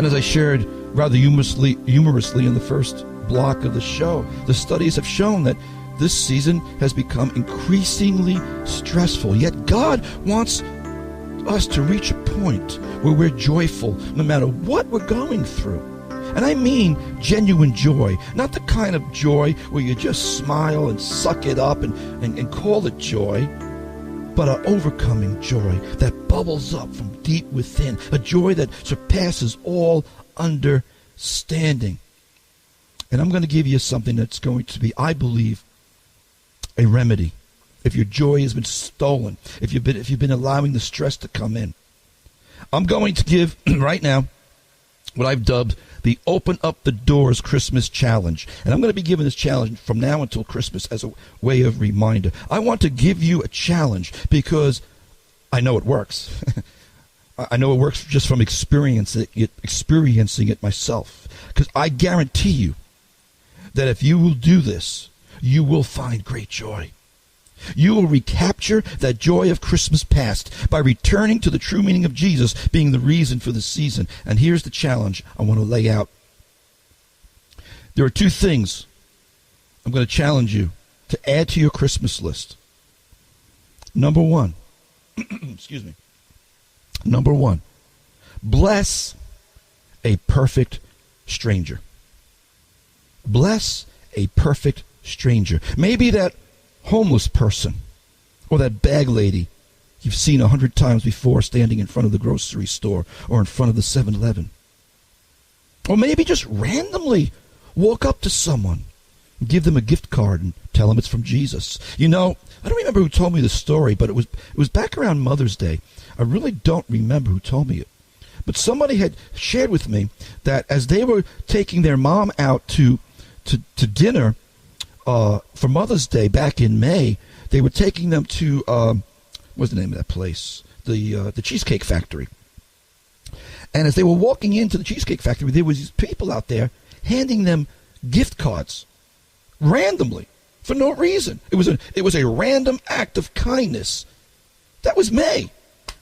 And as I shared rather humorously in the first block of the show, the studies have shown that this season has become increasingly stressful. Yet God wants us to reach a point where we're joyful no matter what we're going through. And I mean genuine joy, not the kind of joy where you just smile and suck it up and call it joy, but an overcoming joy that bubbles up from deep within, a joy that surpasses all understanding. And I'm going to give you something that's going to be, I believe, a remedy. If your joy has been stolen, if you've been allowing the stress to come in, I'm going to give right now what I've dubbed the Open Up the Doors Christmas Challenge. And I'm going to be giving this challenge from now until Christmas as a way of reminder. I want to give you a challenge because I know it works. I know it works just from experiencing it myself. Because I guarantee you that if you will do this, you will find great joy. You will recapture that joy of Christmas past by returning to the true meaning of Jesus being the reason for the season. And here's the challenge I want to lay out. There are two things I'm going to challenge you to add to your Christmas list. Number one, excuse me. Number one, bless a perfect stranger. Bless a perfect stranger. Maybe that homeless person or that bag lady you've seen 100 times before standing in front of the grocery store or in front of the 7-Eleven. Or maybe just randomly walk up to someone and give them a gift card and tell them it's from Jesus. You know, I don't remember who told me the story, but it was back around Mother's Day. I really don't remember who told me it. But somebody had shared with me that as they were taking their mom out to dinner for Mother's Day back in May, they were taking them to what's the name of that place? The Cheesecake Factory. And as they were walking into the Cheesecake Factory, there was these people out there handing them gift cards randomly for no reason. It was a random act of kindness. That was May.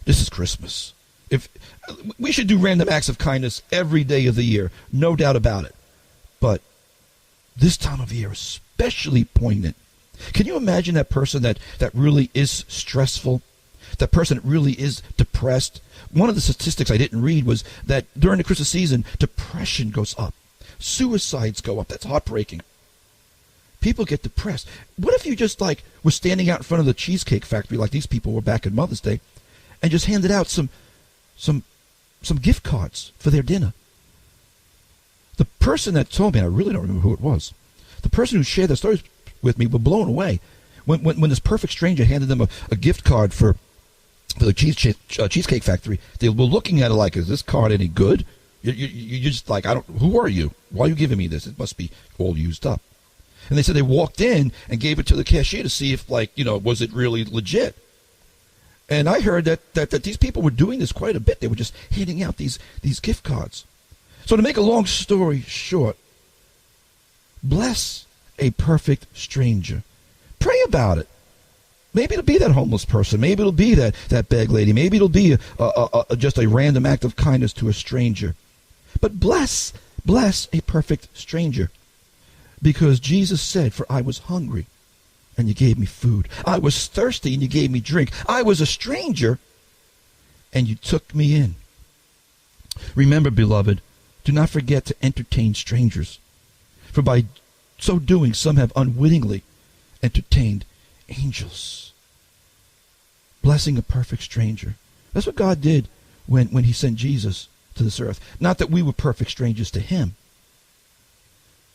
This is Christmas. If we should do random acts of kindness every day of the year, no doubt about it. But this time of year is especially poignant. Can you imagine that person that really is stressful? That person that really is depressed? One of the statistics I didn't read was that during the Christmas season, depression goes up. Suicides go up. That's heartbreaking. People get depressed. What if you just were standing out in front of the Cheesecake Factory like these people were back at Mother's Day and just handed out some gift cards for their dinner? The person that told me, I really don't remember who it was, the person who shared their stories with me were blown away when this perfect stranger handed them a gift card for the Cheesecake Factory. They were looking at it like, is this card any good? You're just like, who are you? Why are you giving me this? It must be all used up. And they said they walked in and gave it to the cashier to see if, was it really legit? And I heard that these people were doing this quite a bit. They were just handing out these gift cards. So to make a long story short, bless a perfect stranger. Pray about it. Maybe it'll be that homeless person. Maybe it'll be that bag lady. Maybe it'll be just a random act of kindness to a stranger. But bless a perfect stranger. Because Jesus said, for I was hungry, and you gave me food. I was thirsty, and you gave me drink. I was a stranger, and you took me in. Remember, beloved, do not forget to entertain strangers. For by so doing, some have unwittingly entertained angels. Blessing a perfect stranger. That's what God did when he sent Jesus to this earth. Not that we were perfect strangers to him,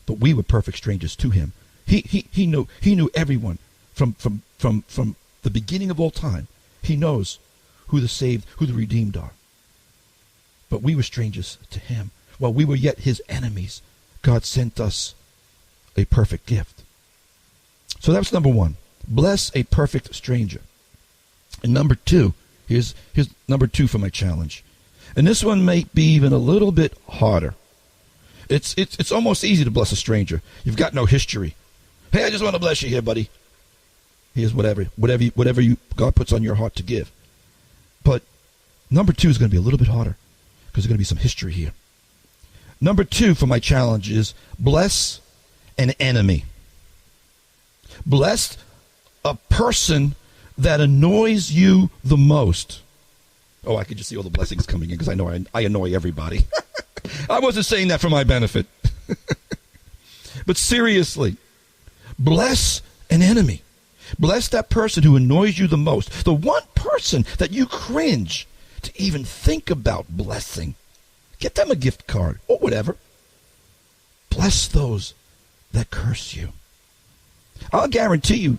but we were perfect strangers to him. He knew everyone from the beginning of all time. He knows who the saved, who the redeemed are. But we were strangers to him. While we were yet his enemies, God sent us a perfect gift. So that's number one. Bless a perfect stranger. And number two, here's number two for my challenge. And this one may be even a little bit harder. It's almost easy to bless a stranger. You've got no history. Hey, I just want to bless you here, buddy. Here's whatever God puts on your heart to give. But number two is going to be a little bit harder because there's going to be some history here. Number 2 for my challenge is bless an enemy. Bless a person that annoys you the most. Oh, I could just see all the blessings coming in because I know I annoy everybody. I wasn't saying that for my benefit. But seriously, bless an enemy. Bless that person who annoys you the most. The one person that you cringe to even think about blessing. Get them a gift card or whatever. Bless those that curse you. I'll guarantee you,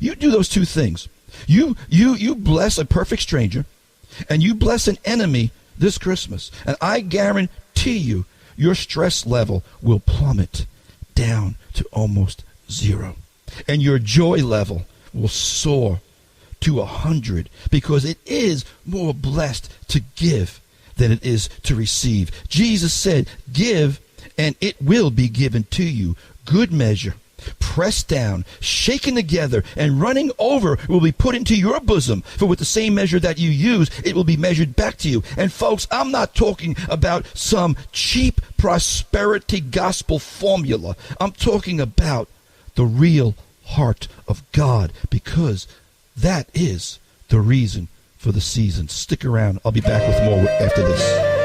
you do those two things. You bless a perfect stranger, and you bless an enemy this Christmas. And I guarantee you, your stress level will plummet down to almost 0. And your joy level will soar to 100, because it is more blessed to give than it is to receive. Jesus said, give and it will be given to you. Good measure, pressed down, shaken together, and running over will be put into your bosom. For with the same measure that you use, it will be measured back to you. And folks, I'm not talking about some cheap prosperity gospel formula. I'm talking about the real heart of God, because that is the reason for the season. Stick around. I'll be back with more after this.